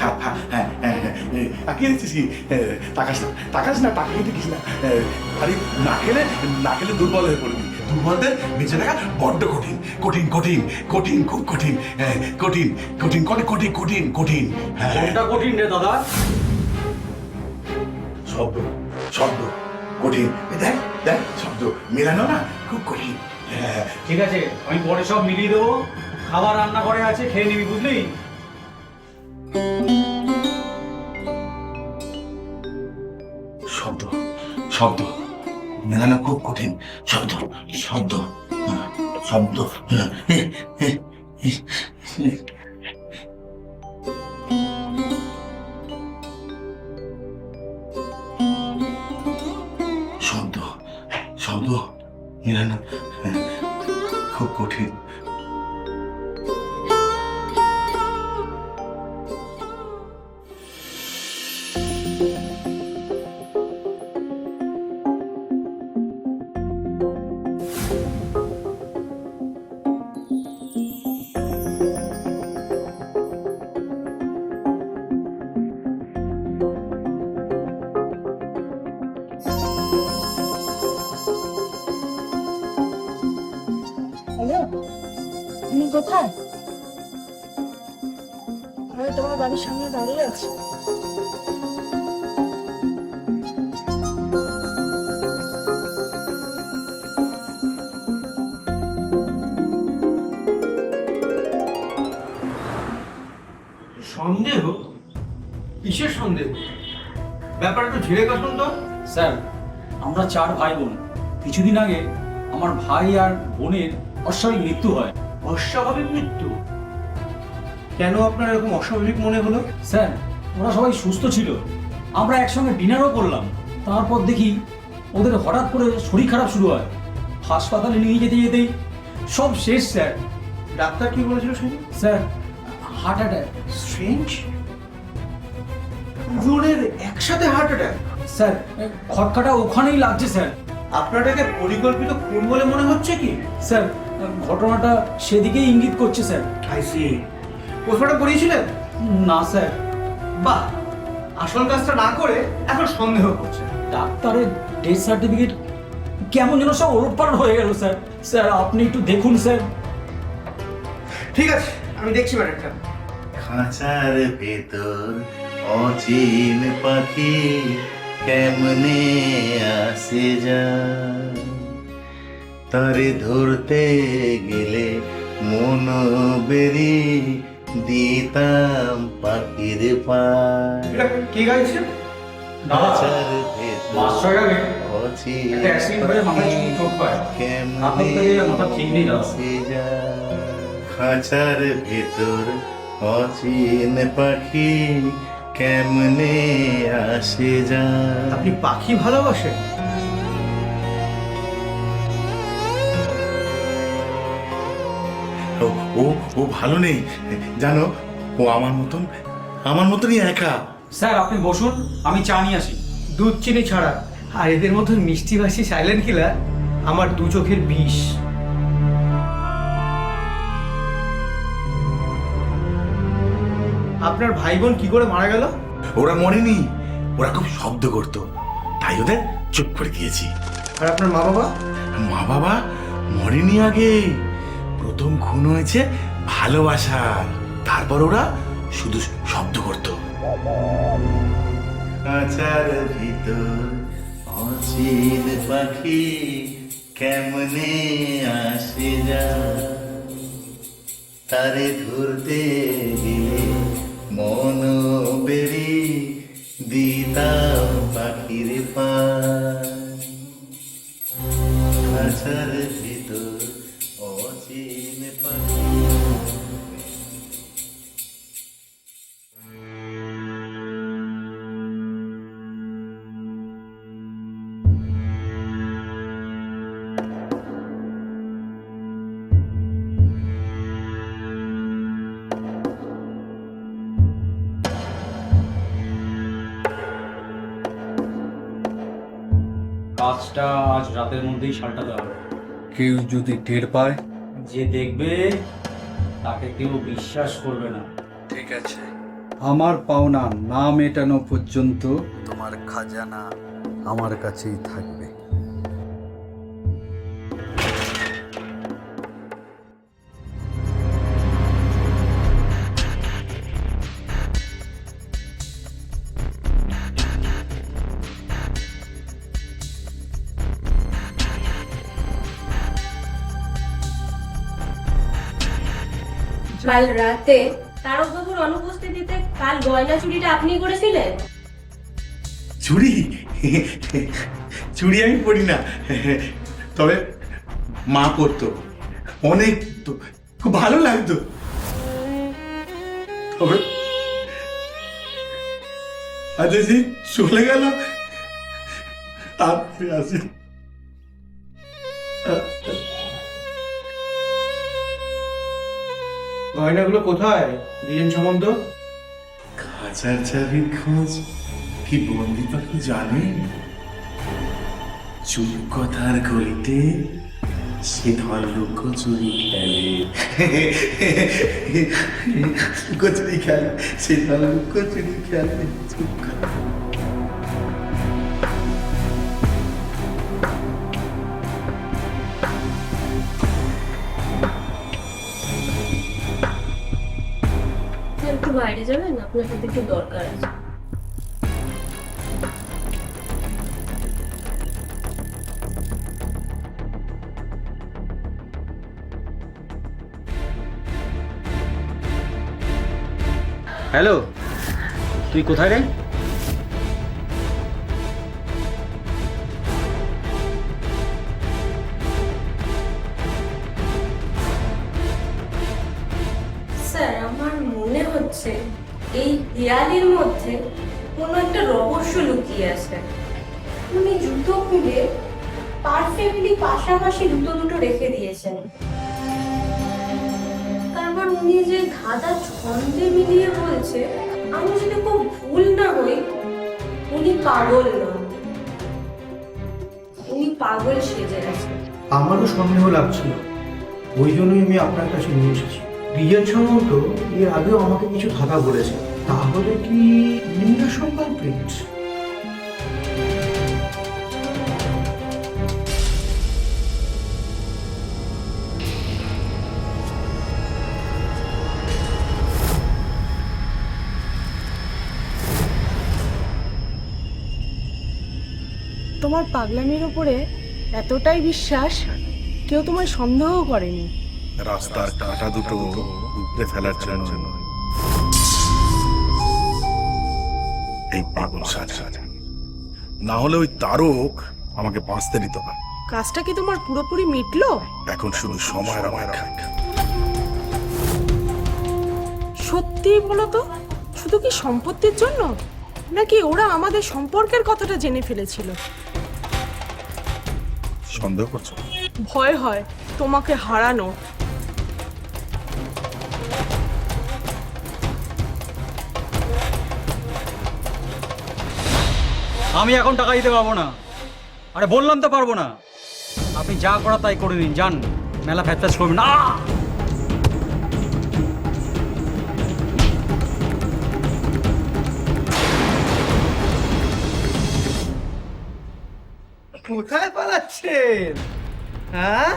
খা খা। হ্যাঁ হ্যাঁ হ্যাঁ, তাকিয়ে দিচ্ছিস কি? তাকাস না, তাকিয়ে দেখিস না। আরে না খেলে দুর্বল হয়ে পড়বি। দুর্বলদের বেঁচে থাকা বড্ড কঠিন, কঠিন কঠিন কঠিন, খুব কঠিন, কঠিন কঠিন কঠিন কঠিন কঠিন। হ্যাঁ, কোনটা কঠিন রে দাদা? শব্দ শব্দ কঠিন। দেখ দেখ, শব্দ মেলানো না খুব কঠিন। হ্যাঁ, ঠিক আছে, আমি পরে সব মিলিয়ে দেবো। খাবার রান্না করে আছে, খেয়ে নিবি, বুঝলি? শব্দ শব্দ মেলানো খুব কঠিন। শব্দ শব্দ শব্দ। শব্দ শব্দ মেলানো খুব কঠিন। হ্যালো, তুমি কোথায়? আমি তোমার বাড়ির সামনে দাঁড়িয়ে আছি। সন্দেহ? কিসের সন্দেহ? ব্যাপারটা একটু ঝেড়ে কাশুন তো। স্যার, আমরা 4 ভাই বোন। কিছুদিন আগে আমার ভাই আর বোনের অস্বাভাবিক মৃত্যু হয়। অস্বাভাবিক মৃত্যু? কেন আপনার এরকম অস্বাভাবিক মনে হলো? স্যার, ওরা সবাই সুস্থ ছিল, আমরা একসঙ্গে ডিনারও করলাম। তারপর দেখি ওদের হঠাৎ করে শরীর খারাপ শুরু হয়। হাসপাতালে নিয়ে যেতে যেতেই সব শেষ স্যার। ডাক্তার কি বলেছিল শুনি? Sir, heart attack. স্ট্রেঞ্জ, দুজনের একসাথে হার্ট অ্যাটাক। স্যার, খটকাটা ওখানেই লাগছে স্যার। আপনাটাকে পরিকল্পিত খুন বলে মনে হচ্ছে কি? স্যার, ঘটনাটা সেদিকেই ইঙ্গিত করছে স্যার। I C. পোস্টমর্টম করিয়েছিলেন? না স্যার, বাহ, আসল কাজটা না করে এখন সন্দেহ করছে। ডাক্তারের ডেথ সার্টিফিকেট কেমন যেন সব ওলটপালট হয়ে গেল স্যার। স্যার, আপনি একটু দেখুন স্যার। ঠিক আছে, আমি দেখছি ম্যাটারটা। খাঁচার ভেতর অচিন পাখি কেমনে আসে যায়, তারে ধরতে গেলে মন বেরি দিতাম পাখির পায়। এটা কে গাইছে? খাঁচার মাস ছয় আগে ভেতর অচিন একটা অ্যাক্সিডেন্ট হয়ে মাথায় চোট পায়। তারপর থেকে মাথা ঠিক নেই দাদা। আসে যায়। খাঁচার ভেতর অচিন পাখি কেমনে আসে যায়। আপনি পাখি ভালোবাসেন? ও ও ও ভালো নেই জানো, ও আমার মতনই একা। স্যার, আপনি বসুন, আমি চা নিয়ে আসি। দুধ চিনি ছাড়া। আর এদের মতো মিষ্টি ভাষী সাইলেন্ট কিলার আমার দু চোখের বিষ। আপনার ভাই বোন কি করে মারা গেল? ওরা মরেনি, ওরা খুব শব্দ করতো, তাই ওদের চুপ করে দিয়েছি। আর আপনার মা বাবা? মা বাবা মরেনি আগে, প্রথম খুন হয়েছে ভালোবাসার, তারপর ওরা শুধু শব্দ করতো। খাঁচার ভিতর অচিন পাখি কেমনে আসে যায়, তারে ধরতে গেলে মন বেরি দিতাম পাখির পায়। খাঁচার ভিতর অচিন পাখি। কাজটা আজ রাতের মধ্যেই সালটাতে হবে। কেউ যদি টের পায়? যে দেখবে তাকে কেউ বিশ্বাস করবে না। ঠিক আছে, আমার পাওনা না মেটানো পর্যন্ত তোমার খাজানা আমার কাছেই থাকবে। কাল রাতে তারকবাবুর অনুপস্থিতিতে কাল গয়না চুরিটা আপনি করেছিলেন? চুরি চুরি আমি পড়ি না, তবে মা করতো, অনেক তো, খুব ভালো লাগতো। তবে আজ যে চলে গেল আর ফিরে আসি। গয়নাগুলো কোথায় দ্বিজেন সামন্ত? খাঁচার চাবির খোঁজ কি বন্দি পাখি জানে? চুপ কথার গলিতে সে ধর লুকোচুরি খেলে, লুকোচুরি খেলে, সে ধর লুকোচুরি খেলে। চুপ কথা। একটু বাইরে যাবেন, আপনার সাথে একটু দরকার আছে। হ্যালো, তুই কোথায় রে? স্যার, আমার মনে হচ্ছে এই দেয়ালের মধ্যে কোনো একটা রহস্য লুকিয়ে আছে। উনি জুতো খুলে পারফেক্টলি পাশাপাশি জুতো দুটো রেখে দিয়েছেন। তারপর উনি যে ধাঁধা ছন্দে মিলিয়ে বলছে, আমি যদি খুব ভুল না হই, উনি পাগল নন, উনি পাগল সেজে আছে। আমারও সন্দেহ লাগছিল, ওই জন্যই আমি আপনার কাছে নিয়ে এসেছি। দ্বিজেন সামন্ত এর আগেও আমাকে কিছু ধাঁধা বলেছে, তাহলে কি নীলাশঙ্কর প্রিন্স? তোমার পাগলামির উপরে এতটাই বিশ্বাস, কেউ তোমায় সন্দেহ করেনি। রাস্তার কাঁটা দুটো উপড়ে ফেলার জন্য এই পাগল সাজা, না হলে ওই তারক আমাকে বাঁচতে দিত না। কাজটা কি তোমার পুরোপুরি মিটলো? এখন শুধু সময়ের অপেক্ষা। সত্যি বলো তো, শুধু কি সম্পত্তির জন্য, নাকি ওরা আমাদের সম্পর্কের কথাটা জেনে ফেলেছিল? সন্দেহ করছো? ভয় হয় তোমাকে হারানো। আমি এখন টাকা দিতে পারবো না। আরে বললাম তো পারবো না। আপনি যা করা তাই করে দিন, যান, মেলা ফ্যাচ করবেন না। কোথায় পালাচ্ছেন? হ্যাঁ,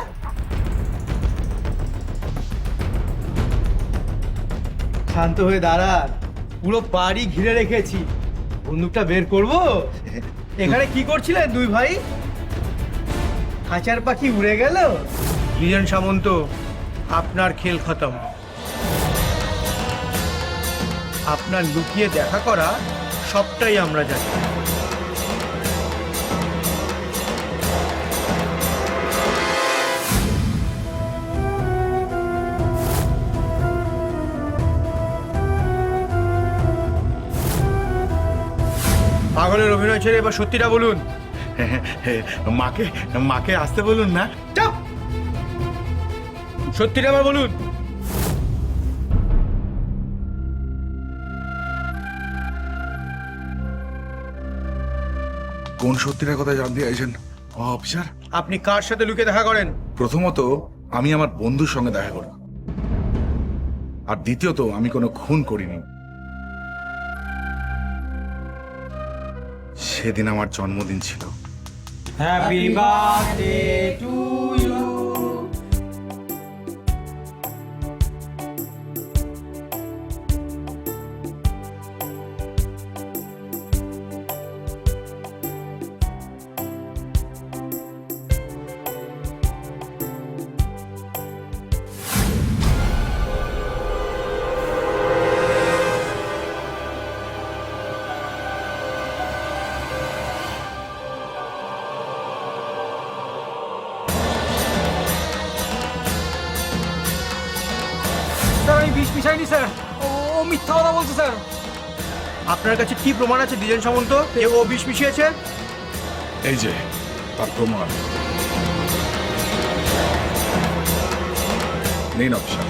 শান্ত হয়ে দাঁড়ান, পুরো বাড়ি ঘিরে রেখেছি। বন্দুকটা বের করব? এখানে কি করছিলেন দুই ভাই? খাঁচার পাখি উড়ে গেল। দ্বিজেন সামন্ত, আপনার খেল খতম। আপনার লুকিয়ে দেখা করা সবটাই আমরা জানি। পাগলের অভিনয় ছেড়ে এবার সত্যিটা বলুন। মাকে মাকে আসতে বলুন না। চাপ, সত্যিটা আবার বলুন। কোন সত্যিটার কথা জানতে চাইছেন অফিসার? আপনি কার সাথে লুকিয়ে দেখা করেন? প্রথমত, আমি আমার বন্ধুর সঙ্গে দেখা করব, আর দ্বিতীয়ত, আমি কোনো খুন করিনি। সেদিন আমার জন্মদিন ছিল। Happy birthday to you. Sir আমি বিষ মিশাইনি স্যার, ও মিথ্যা কথা বলছে স্যার। আপনার কাছে কি প্রমাণ আছে দ্বিজেন সামন্ত যে ও বিষ মিশিয়েছে? এই যে তার প্রমাণ। নিন অফিসার।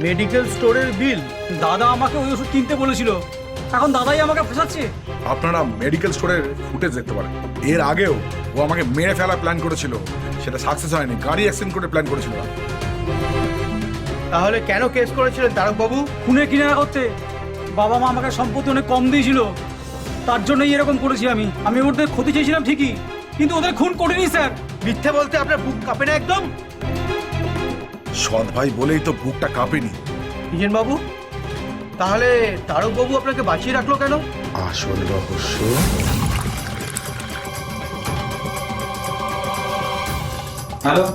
মেডিকেল স্টোরের বিল? দাদা আমাকে ওই ওষুধ কিনতে বলেছিল, এখন দাদাই আমাকে ফেসাচ্ছে। আপনারা মেডিকেল স্টোরের ফুটেজ দেখতে পারেন। এর আগেও ও আমাকে মেরে ফেলার প্ল্যান করেছিল, সেটা সাকসেস হয়নি। গাড়ি অ্যাক্সিডেন্ট করে প্ল্যান করেছিল। তাহলে কেন কেস করেছিলেন তারকবাবু? খুনের কিনারা করতে। বাবা মা আমাকে সম্পত্তি অনেক কম দিয়েছিল, তার জন্যই এরকম করেছি আমি। আমি ওদের ক্ষতি চেয়েছিলাম ঠিকই, কিন্তু ওদের খুন করিনি স্যার। মিথ্যে বলতে আপনার বুক কাঁপে না একদম? সৎ ভাই বলেই তো বুকটা কাঁপেনি। দ্বিজেন বাবু, তাহলে তারকবাবু আপনাকে বাঁচিয়ে রাখলো কেন? আসল রহস্য হ্যালো,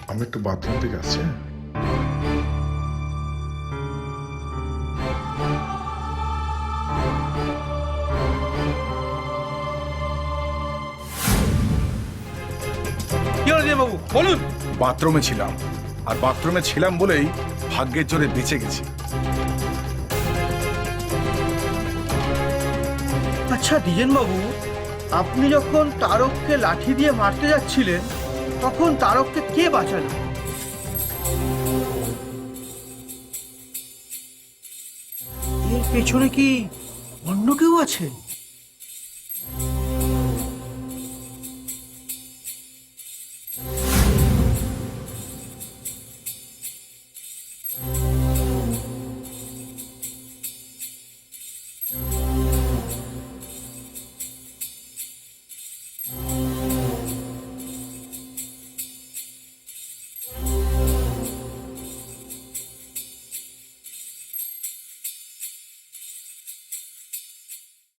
আমি একটু বাথরুম থেকে আসছি। কি হলো দ্বিজেন বাবু, বলুন। বাথরুমে ছিলাম, আর বাথরুমে ছিলাম বলেই ভাগ্যের জোরে বেঁচে গেছি। আচ্ছা দ্বিজেন বাবু, আপনি যখন তারককে লাঠি দিয়ে মারতে যাচ্ছিলেন তখন তারককে কে বাঁচালো? এর পেছনে কি অন্য কেউ আছে?